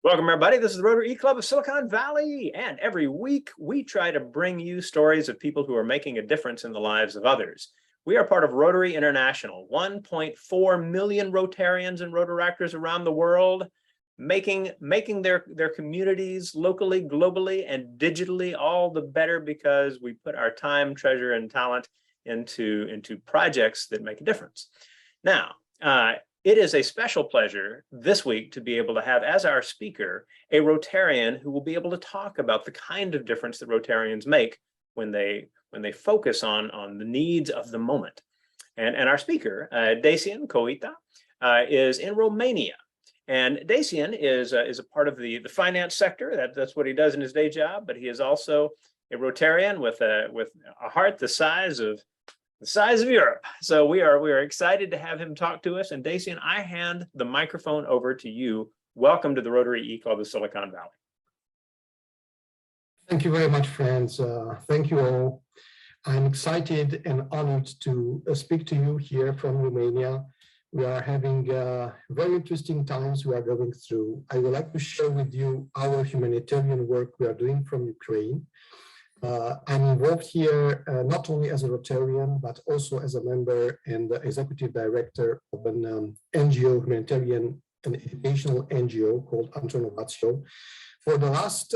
Welcome, everybody. This is the Rotary eClub of Silicon Valley, and every week we try to bring you stories of people who are making a difference in the lives of others. We are part of Rotary International, 1.4 million Rotarians and Rotaractors around the world, making their communities locally, globally, and digitally all the better because we put our time, treasure, and talent into projects that make a difference. Now, it is a special pleasure this week to be able to have as our speaker a Rotarian who will be able to talk about the kind of difference that Rotarians make when they focus on the needs of the moment. And our speaker, Dacian Coita, is in Romania. And Dacian is a part of the finance sector. That's what he does in his day job, but he is also a Rotarian with a heart the size of Europe. So we are excited to have him talk to us. And Dacian, I hand the microphone over to you. Welcome to the Rotary eClub of Silicon Valley. Thank you very much, friends. Thank you all. I'm excited and honored to speak to you here from Romania. We are having very interesting times we are going through. I would like to share with you our humanitarian work we are doing from Ukraine. I'm involved here not only as a Rotarian, but also as a member and the executive director of an NGO, humanitarian and educational NGO called Antonovatio. For the last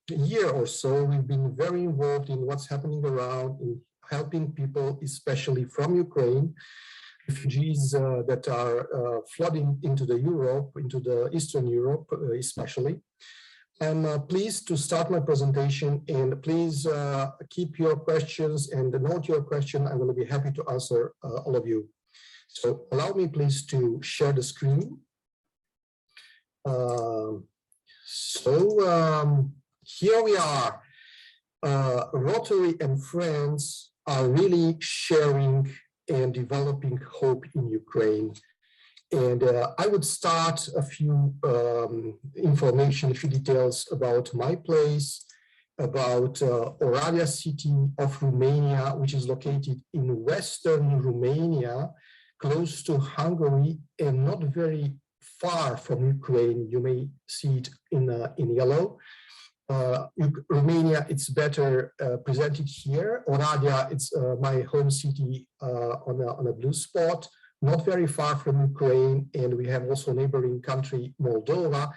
year or so, we've been very involved in what's happening around, in helping people, especially from Ukraine, refugees that are flooding into the Eastern Europe, especially. I'm pleased to start my presentation, and please keep your questions and note your question. I'm going to be happy to answer all of you. So allow me please to share the screen. Here we are. Rotary and friends are really sharing and developing hope in Ukraine. And I would start a few information, a few details about my place, about Oradea city of Romania, which is located in western Romania, close to Hungary and not very far from Ukraine. You may see it in yellow. Romania, it's better presented here. Oradea, it's my home city on a blue spot. Not very far from Ukraine, and we have also neighboring country, Moldova,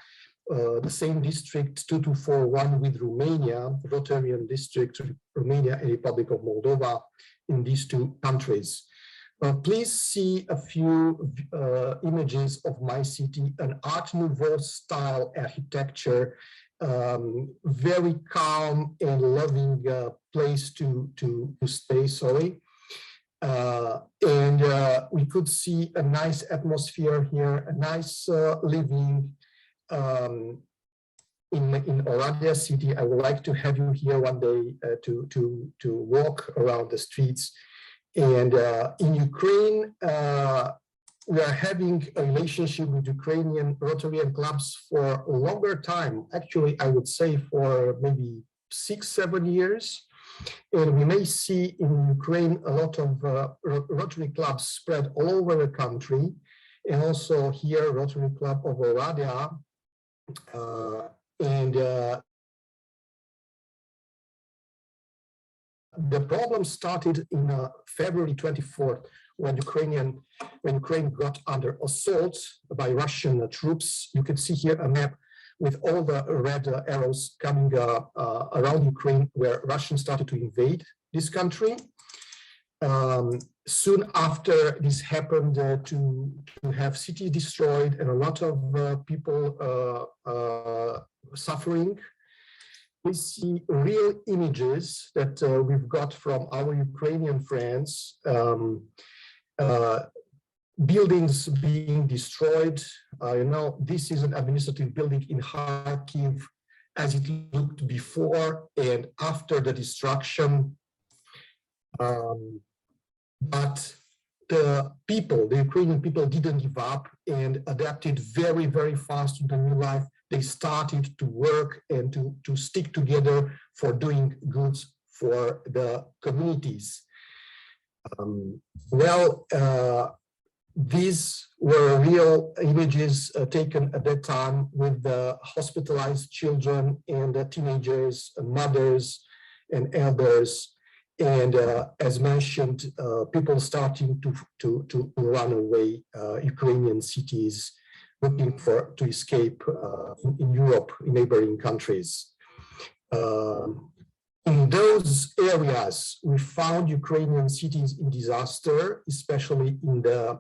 the same district 2241 with Romania, Rotarian district, Romania and Republic of Moldova in these two countries. Please see a few images of my city, an Art Nouveau style architecture, very calm and loving place to stay, sorry. We could see a nice atmosphere here, a nice living in Oradea city. I would like to have you here one day to walk around the streets. And in Ukraine, we are having a relationship with Ukrainian Rotarian clubs for a longer time. Actually, I would say for maybe 6-7 years. And we may see in Ukraine a lot of Rotary clubs spread all over the country, and also here Rotary Club of Oradea. The problem started in February 24th, when Ukraine got under assault by Russian troops. You can see here a map with all the red arrows coming around Ukraine, where Russians started to invade this country. Soon after this happened, to have cities destroyed and a lot of people suffering. We see real images that we've got from our Ukrainian friends. Buildings being destroyed. This is an administrative building in Kharkiv as it looked before and after the destruction. But the Ukrainian people didn't give up and adapted very, very fast to the new life. They started to work and to stick together for doing goods for the communities. These were real images taken at that time with the hospitalized children and teenagers, mothers and elders. And as mentioned, people starting to run away, Ukrainian cities looking to escape in Europe, in neighboring countries. In those areas, we found Ukrainian cities in disaster, especially in the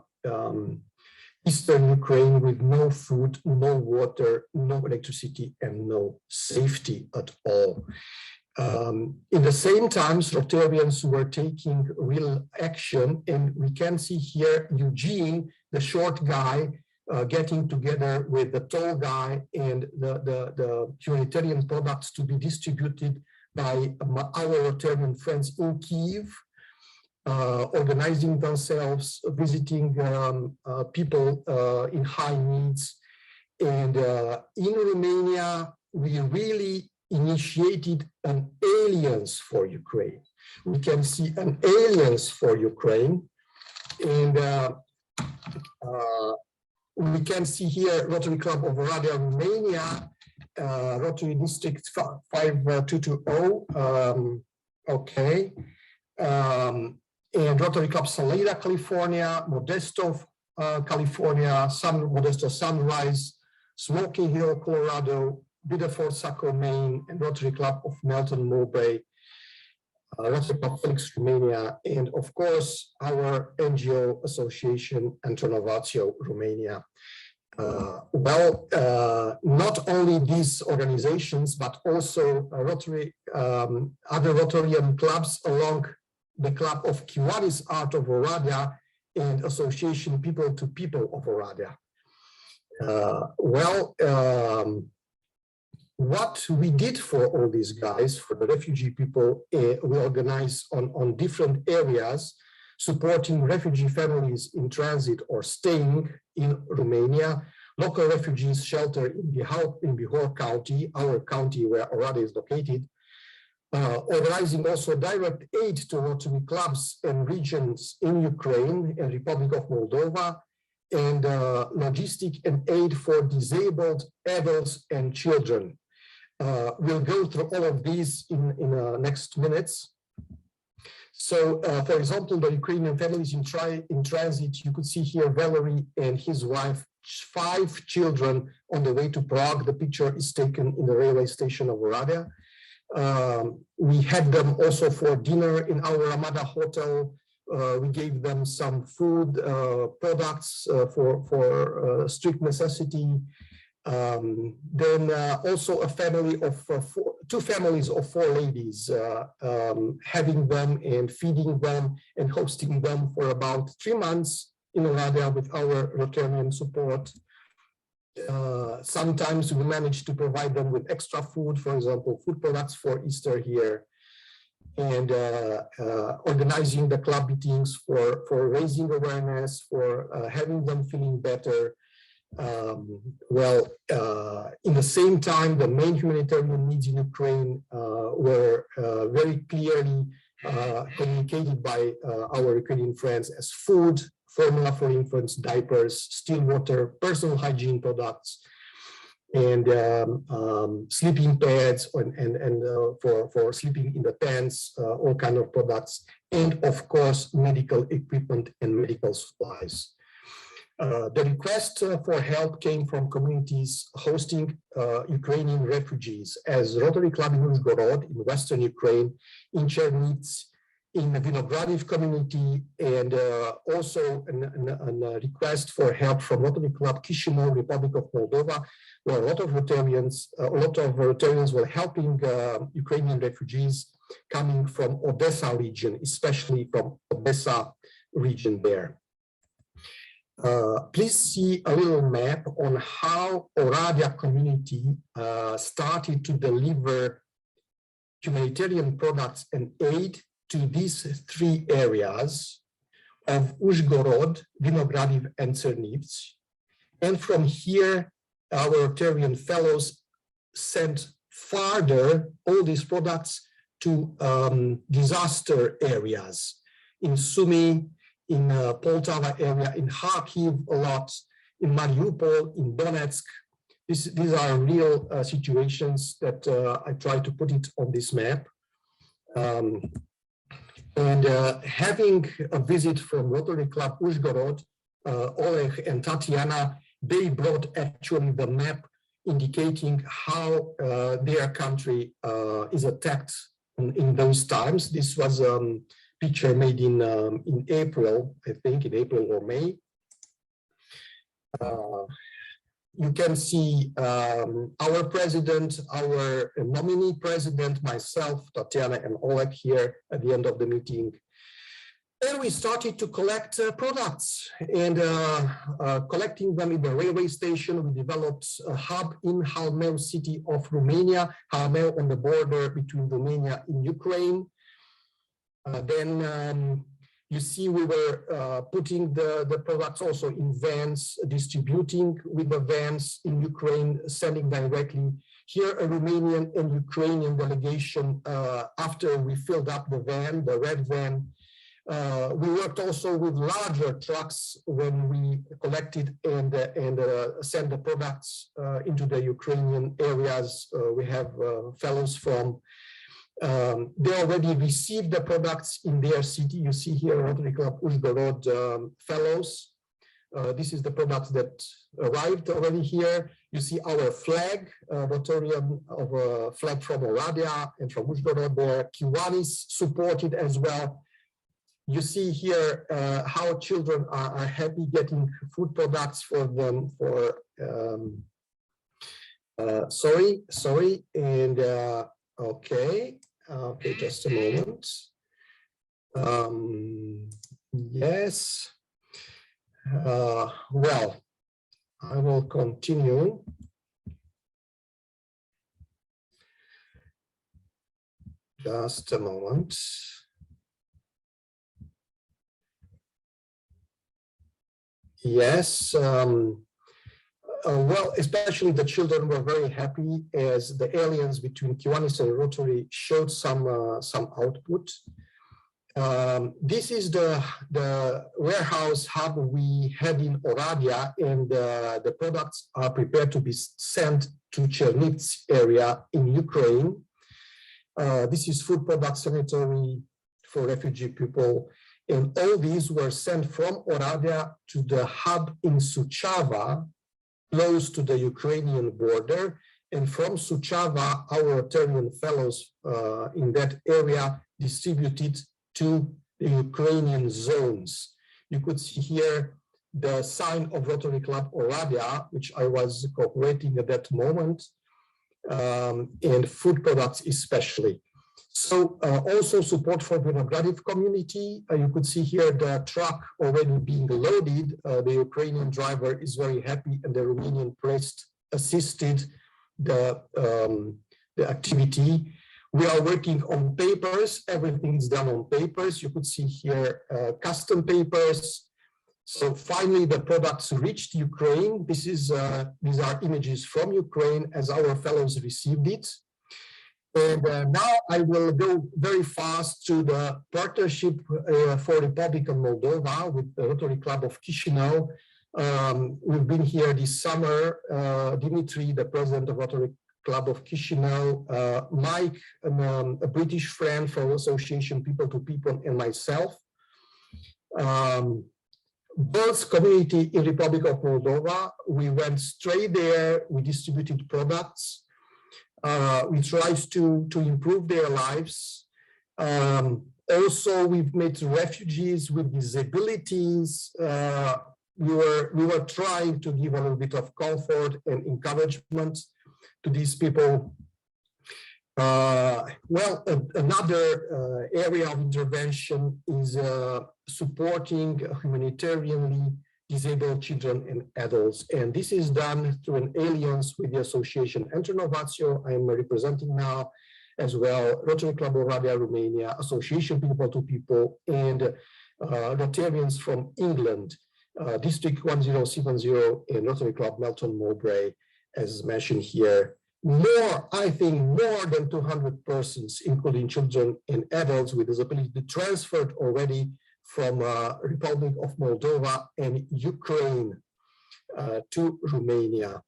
eastern Ukraine, with no food, no water, no electricity, and no safety at all. In the same times, Rotarians were taking real action, and we can see here Eugene, the short guy, getting together with the tall guy and the humanitarian products to be distributed by our Rotarian friends in Kyiv, organizing themselves, visiting people in high needs. And in Romania, we really initiated an Alliance for Ukraine. We can see an Alliance for Ukraine. And we can see here Rotary Club Oradea, Romania, Rotary District 5220, okay. And Rotary Club Salida, California, Modesto, California, Modesto Sunrise, Smoky Hill, Colorado, Biddeford, Saco, Maine, and Rotary Club of Melton, Mowbray, Rotary Club Felix, Romania, and of course, our NGO association, Antonovatio, Romania. Not only these organizations, but also other Rotarian clubs along the Club of Kiwanis Art of Oradea and Association People to People of Oradea. What we did for all these guys, for the refugee people, we organized on different areas, supporting refugee families in transit or staying in Romania, local refugees shelter in Bihor County, our county where Oradea is located, organizing also direct aid to Rotary clubs and regions in Ukraine and Republic of Moldova, and logistic and aid for disabled adults and children. We'll go through all of these in next minutes. So, for example, the Ukrainian families in transit, you could see here Valery and his wife, 5 children on the way to Prague. The picture is taken in the railway station of Oradea. We had them also for dinner in our Ramada hotel. We gave them some food products for strict necessity. Then also a family of 2 families of 4 ladies, having them and feeding them and hosting them for about 3 months in Oradea with our Rotarian support. Sometimes we managed to provide them with extra food, for example, food products for Easter here, and organizing the club meetings for raising awareness, for having them feeling better. In the same time, the main humanitarian needs in Ukraine were very clearly communicated by our Ukrainian friends as food, formula for infants, diapers, still water, personal hygiene products, and sleeping pads, and for sleeping in the tents, all kind of products, and of course, medical equipment and medical supplies. The request for help came from communities hosting Ukrainian refugees, as Rotary Club in Uzhgorod in Western Ukraine, in Chernivtsi, in the Vinogradiv community, and also a request for help from Rotary Club Chisinau, Republic of Moldova, where a lot of Rotarians were helping Ukrainian refugees coming from Odessa region, especially from Odessa region there. Please see a little map on how Oradea community started to deliver humanitarian products and aid to these 3 areas of Uzhgorod, Vinogradiv, and Chernivtsi. And from here, our Rotarian fellows sent farther all these products to disaster areas in Sumy, in Poltava area, in Kharkiv a lot, in Mariupol, in Donetsk. These are real situations that I try to put it on this map. Having a visit from Rotary Club Uzhgorod, Oleg and Tatiana, they brought actually the map indicating how their country is attacked in those times. This was a picture made in April, I think, in April or May. You can see our president, our nominee president, myself, Tatiana, and Oleg here at the end of the meeting. And we started to collect products, and collecting them in the railway station. We developed a hub in Halmeu city of Romania, Halmeu on the border between Romania and Ukraine. Then you see we were putting the products also in vans, distributing with the vans in Ukraine, sending directly. Here a Romanian and Ukrainian delegation, after we filled up the van, the red van, we worked also with larger trucks when we collected and sent the products into the Ukrainian areas. We have fellows from, they already received the products in their city. You see here Rotary Club Uzhgorod fellows. This is the products that arrived already here. You see our flag, Rotarian of a flag from Oradea and from Uzhgorod there. Kiwanis supported as well. You see here how children are happy getting food products for them. For sorry, and okay, just a moment. Yes. Well, I will continue. Just a moment. Yes, well, especially the children were very happy as the alliance between Kiwanis and Rotary showed some output. This is the warehouse hub we had in Oradea, and the products are prepared to be sent to Chernivtsi area in Ukraine. This is food products, sanitary for refugee people. And all these were sent from Oradea to the hub in Suceava, close to the Ukrainian border. And from Suceava, our Rotarian fellows in that area distributed to the Ukrainian zones. You could see here the sign of Rotary Club Oradea, which I was cooperating at that moment, and food products especially. So also support for the Vinogradiv community. You could see here the truck already being loaded. The Ukrainian driver is very happy, and the Romanian priest assisted the activity. We are working on papers. Everything is done on papers. You could see here custom papers. So finally, the products reached Ukraine. These are images from Ukraine as our fellows received it. And now I will go very fast to the partnership for Republic of Moldova with the Rotary Club of Chișinău. We've been here this summer. Dimitri, the president of Rotary Club of Chișinău, Mike, a British friend from Association People to People, and myself. Both community in Republic of Moldova, we went straight there, we distributed products. We tried to improve their lives. Also, we've met refugees with disabilities. We were trying to give a little bit of comfort and encouragement to these people. Well, another area of intervention is supporting humanitarianly disabled children and adults. And this is done through an alliance with the association Internovatio. I am representing now as well Rotary Club Oradea, Romania, Association People to People, and Rotarians from England, District 1070, and Rotary Club Melton Mowbray, as mentioned here. I think more than 200 persons, including children and adults with disability, transferred already from Republic of Moldova and Ukraine to Romania.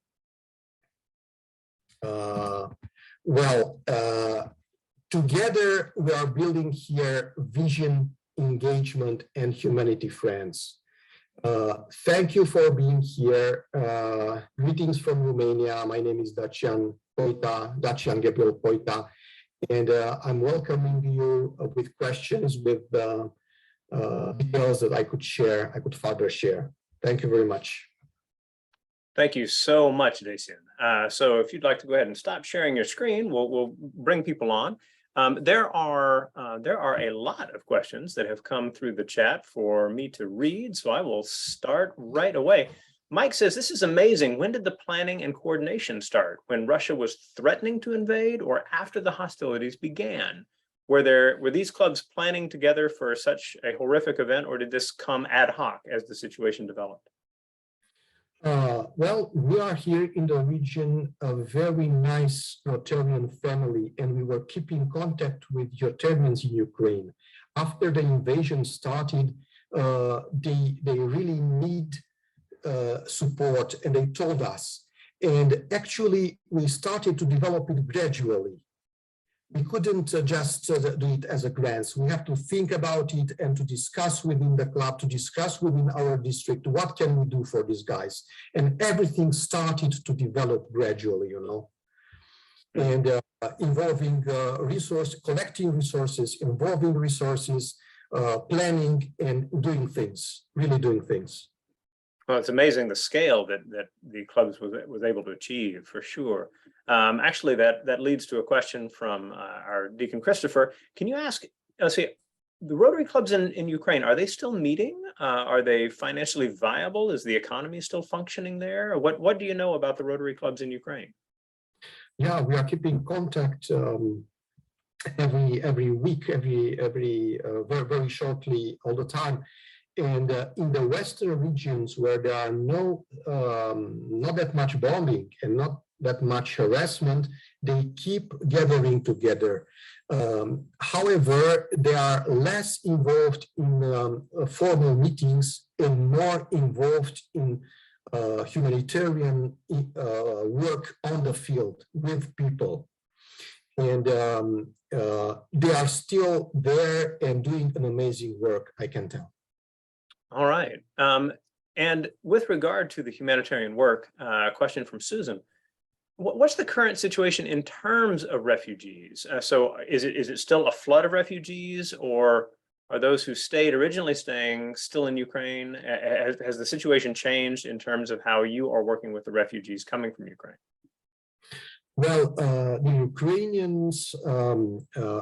Together we are building here vision, engagement, and humanity friends. Thank you for being here. Greetings from Romania. My name is Dacian Gabriel Coita, and I'm welcoming you with questions, with details that I could further share. Thank you very much. Thank you so much, Dacian. So if you'd like to go ahead and stop sharing your screen, we'll bring people on. There are a lot of questions that have come through the chat for me to read, so I will start right away. Mike says, this is amazing. When did the planning and coordination start? When Russia was threatening to invade or after the hostilities began? Were these clubs planning together for such a horrific event, or did this come ad hoc as the situation developed? Well, we are here in the region, a very nice Rotarian family, and we were keeping contact with Rotarians in Ukraine. After the invasion started, they really need support, and they told us. And actually, we started to develop it gradually. We couldn't just do it as a glance. We have to think about it and to discuss within the club, to discuss within our district, what can we do for these guys? And everything started to develop gradually, you know, and involving collecting resources, involving resources, planning and doing things, really doing things. Well, it's amazing the scale that the clubs was able to achieve, for sure. Actually, that leads to a question from our Deacon Christopher. Can you ask, the Rotary clubs in Ukraine, are they still meeting? Are they financially viable? Is the economy still functioning there? What do you know about the Rotary clubs in Ukraine? Yeah, we are keeping contact every week, very shortly, all the time. And in the Western regions where there are not that much bombing and not that much harassment, they keep gathering together. However, they are less involved in formal meetings and more involved in humanitarian work on the field with people. And they are still there and doing an amazing work, I can tell. All right. And with regard to the humanitarian work, a question from Susan. What's the current situation in terms of refugees? So is it still a flood of refugees, or are those who originally staying still in Ukraine? Has the situation changed in terms of how you are working with the refugees coming from Ukraine? Well, the Ukrainian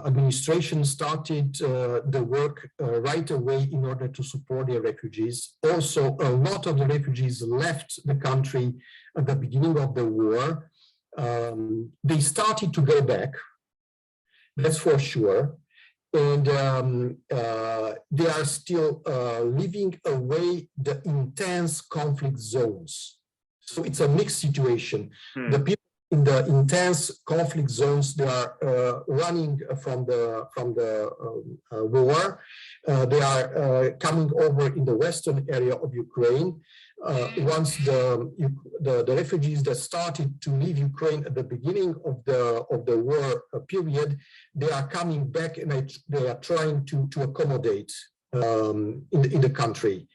administration started the work right away in order to support the refugees. Also, a lot of the refugees left the country at the beginning of the war. They started to go back, that's for sure. And they are still living away the intense conflict zones. So it's a mixed situation. The people in the intense conflict zones, they are running from the war. They are coming over in the western area of Ukraine. Once the refugees that started to leave Ukraine at the beginning of the war period, they are coming back and they are trying to accommodate in the country.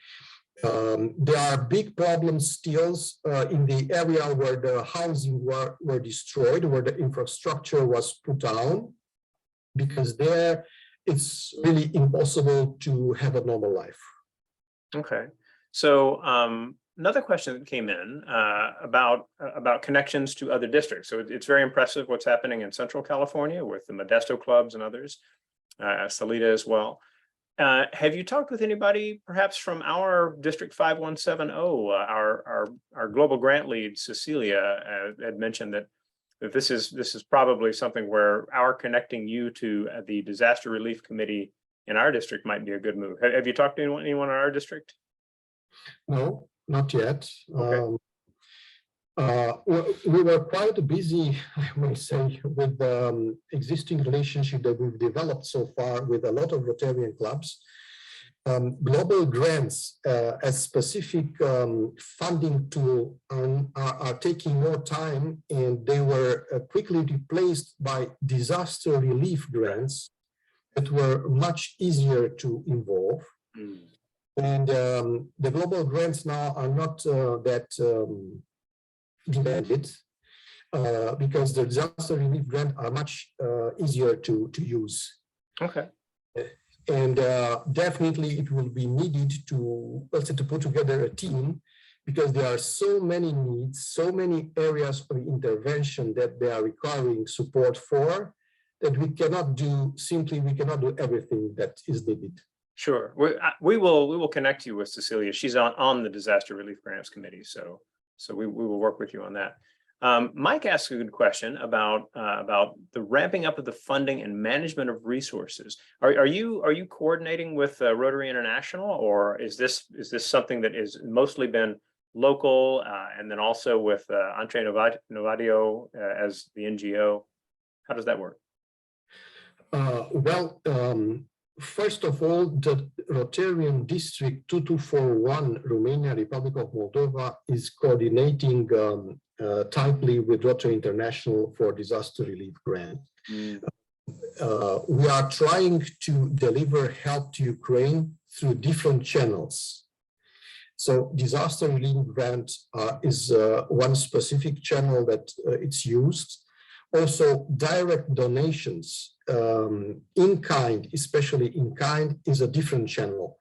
There are big problems still in the area where the housing were destroyed, where the infrastructure was put down, because there it's really impossible to have a normal life. Okay, so another question that came in about connections to other districts. So it's very impressive what's happening in Central California with the Modesto clubs and others, Salida as well. Have you talked with anybody perhaps from our District 5170? Our global grant lead, Cecilia, had mentioned that this is probably something where our connecting you to the disaster relief committee in our district might be a good move. Have you talked to anyone in our district? No, not yet. Okay. We were quite busy, I may say, with the existing relationship that we've developed so far with a lot of Rotarian clubs. global grants as specific funding tool are taking more time, and they were quickly replaced by disaster relief grants that were much easier to involve. And the global grants now are not that demanded because the disaster relief grants are much easier to use. Okay. And definitely it will be needed to also to put together a team, because there are so many needs, so many areas of intervention that they are requiring support for, that we cannot do everything that is needed. Sure. We will connect you with Cecilia. She's on the Disaster Relief Grants Committee, so we will work with you on that. Mike asked a good question about the ramping up of the funding and management of resources. Are you coordinating with Rotary International, or is this something that is mostly been local, and then also with Entre Novadio as the NGO? How does that work? First of all, the Rotarian District 2241, Romania, Republic of Moldova, is coordinating tightly with Rotary International for disaster relief grant. We are trying to deliver help to Ukraine through different channels. So disaster relief grant is one specific channel that it's used. Also, direct donations in kind, especially in kind, is a different channel.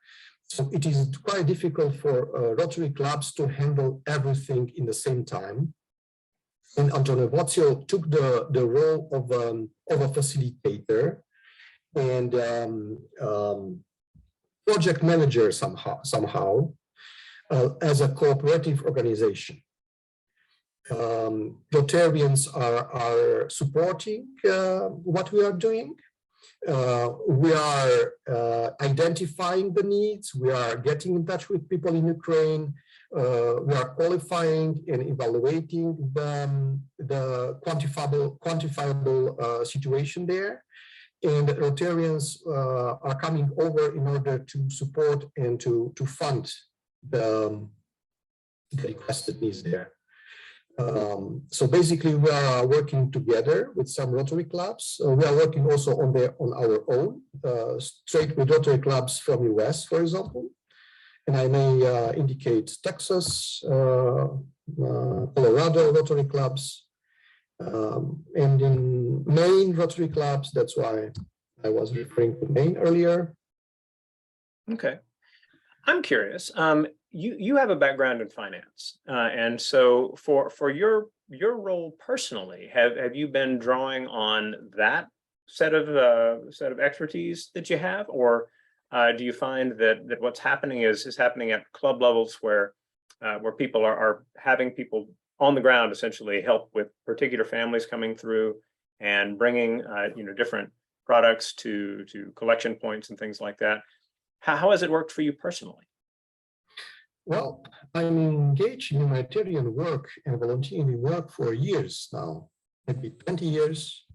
So it is quite difficult for Rotary clubs to handle everything in the same time. And Antonio Bozio took the role of a facilitator and project manager somehow as a cooperative organization. Rotarians are supporting what we are doing. We are identifying the needs. We are getting in touch with people in Ukraine. We are qualifying and evaluating the quantifiable situation there. And Rotarians are coming over in order to support and to fund the requested needs there. So basically, we are working together with some Rotary clubs. We are working also on our own, straight with Rotary clubs from US, for example. And I may indicate Texas, Colorado Rotary clubs, and in Maine Rotary clubs. That's why I was referring to Maine earlier. Okay. I'm curious. You have a background in finance, and so for your role personally, have you been drawing on that set of expertise that you have, or do you find that what's happening is happening at club levels where people are having people on the ground essentially help with particular families coming through and bringing different products to collection points and things like that? How has it worked for you personally? Well, I'm engaged in humanitarian work and volunteering work for years now, maybe 20 years.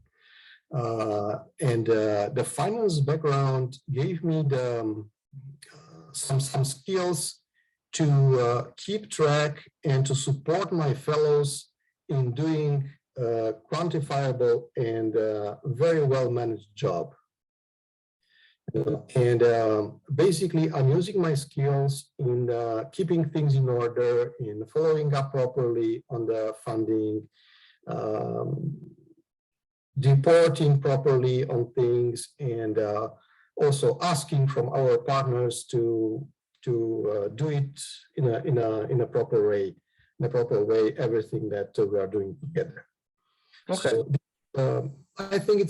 And the finance background gave me some skills to keep track and to support my fellows in doing a quantifiable and very well managed job. And basically, I'm using my skills in keeping things in order, in following up properly on the funding, reporting properly on things, and also asking from our partners to do it in a proper way, everything that we are doing together. Okay. So I think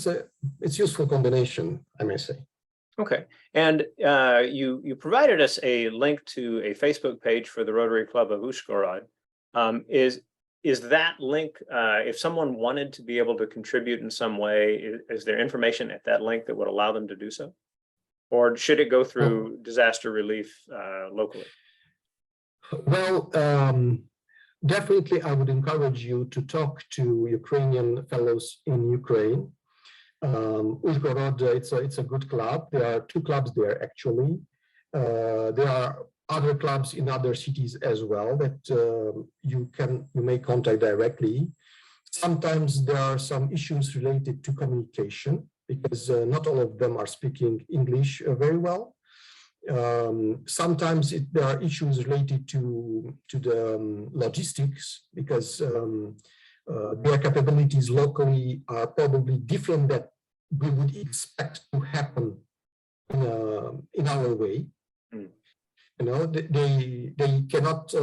it's useful combination, I may say. Okay, and you provided us a link to a Facebook page for the Rotary Club of Uzhgorod. Is that link, if someone wanted to be able to contribute in some way, is there information at that link that would allow them to do so? Or should it go through disaster relief locally? Well, definitely I would encourage you to talk to Ukrainian fellows in Ukraine. Uzhgorod, it's a good club. There are two clubs there actually. There are other clubs in other cities as well that you may contact directly. Sometimes there are some issues related to communication because not all of them are speaking English very well. Sometimes there are issues related to the logistics because their capabilities locally are probably different that we would expect to happen in our way. You know, they cannot,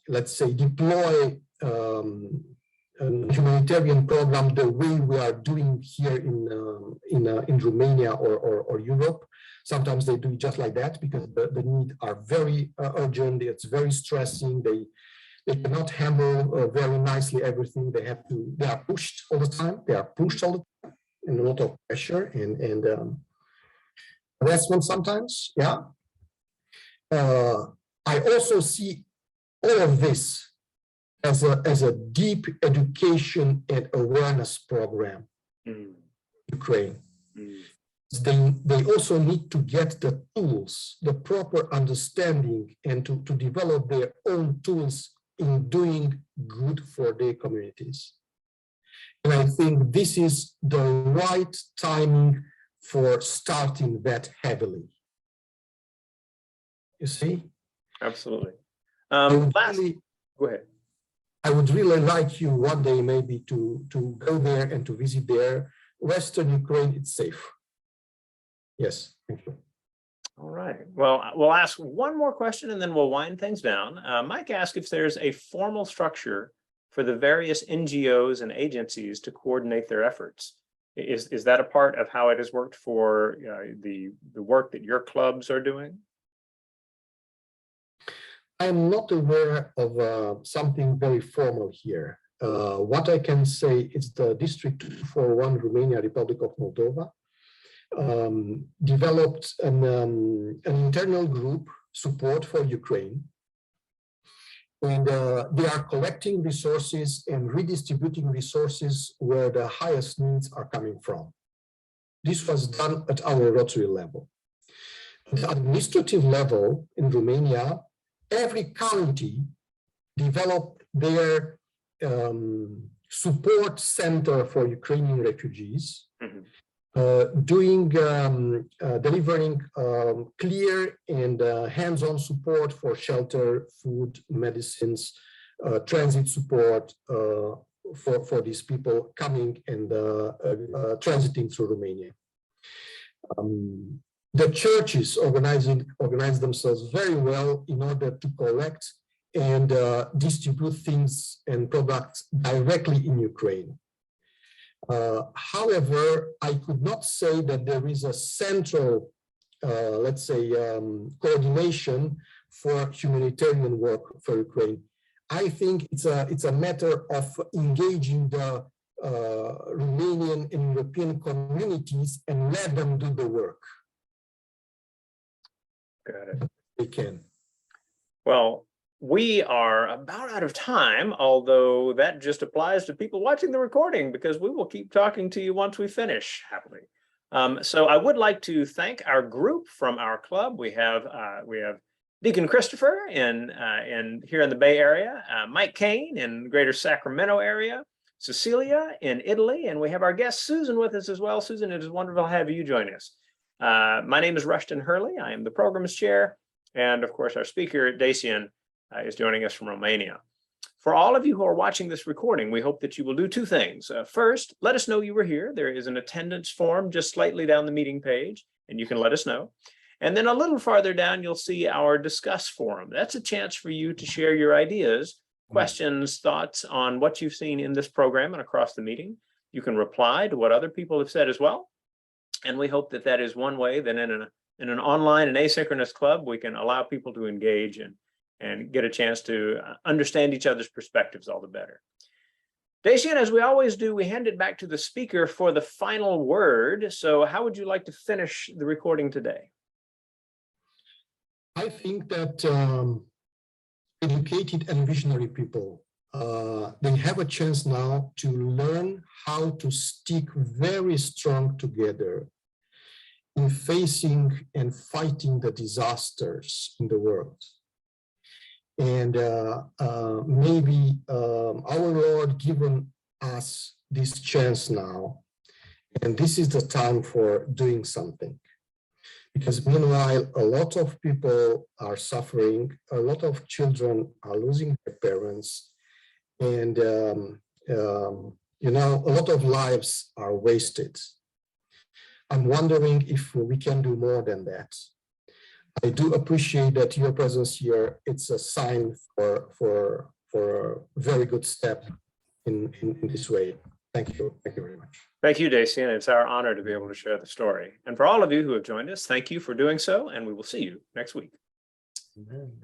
let's say, deploy a humanitarian program the way we are doing here in Romania or Europe. Sometimes they do it just like that because the needs are very urgent. It's very stressing. They cannot handle very nicely everything. They are pushed all the time. They are pushed all the time, and a lot of pressure and harassment sometimes. Yeah. I also see all of this as a deep education and awareness program in Ukraine. They also need to get the tools, the proper understanding, and to develop their own tools in doing good for their communities. And I think this is the right timing for starting that heavily. You see? Absolutely. Go ahead. I would really like you one day maybe to go there and to visit there. Western Ukraine, it's safe. Yes, thank you. All right. Well, we'll ask one more question and then we'll wind things down. Mike asked if there's a formal structure for the various NGOs and agencies to coordinate their efforts. Is that a part of how it has worked for the work that your clubs are doing? I'm not aware of something very formal here. What I can say is the District 241 Romania, Republic of Moldova, developed an internal group support for Ukraine. And they are collecting resources and redistributing resources where the highest needs are coming from. This was done at our Rotary level. At the administrative level in Romania, every county developed their support center for Ukrainian refugees, delivering clear and hands-on support for shelter, food, medicines, transit support for these people coming and transiting through Romania. The churches organize themselves very well in order to collect and distribute things and products directly in Ukraine. However, I could not say that there is a central, let's say, coordination for humanitarian work for Ukraine. I think it's a matter of engaging the Romanian and European communities and let them do the work. Got it. They can. Well, we are about out of time, although that just applies to people watching the recording because we will keep talking to you once we finish happily. So I would like to thank our group from our club. We have Deacon Christopher in here in the Bay Area, Mike Kane in Greater Sacramento area, Cecilia in Italy, and we have our guest Susan with us as well. Susan, it is wonderful to have you join us. My name is Rushton Hurley. I am the program's chair. And of course, our speaker, Dacian, is joining us from Romania. For all of you who are watching this recording, we hope that you will do two things. First, let us know you were here. There is an attendance form just slightly down the meeting page, and you can let us know. And then a little farther down, you'll see our discuss forum. That's a chance for you to share your ideas, questions, thoughts on what you've seen in this program and across the meeting. You can reply to what other people have said as well. And we hope that that is one way that in an online and asynchronous club, we can allow people to engage and get a chance to understand each other's perspectives all the better. Dacian, as we always do, we hand it back to the speaker for the final word. So how would you like to finish the recording today? I think that educated and visionary people, they have a chance now to learn how to stick very strong together in facing and fighting the disasters in the world. And maybe our Lord given us this chance now, and this is the time for doing something. Because meanwhile, a lot of people are suffering, a lot of children are losing their parents, and you know, a lot of lives are wasted. I'm wondering if we can do more than that. I do appreciate that your presence here. It's a sign for a very good step in this way. Thank you. Thank you very much. Thank you, Dacian. It's our honor to be able to share the story. And for all of you who have joined us, thank you for doing so, and we will see you next week. Amen.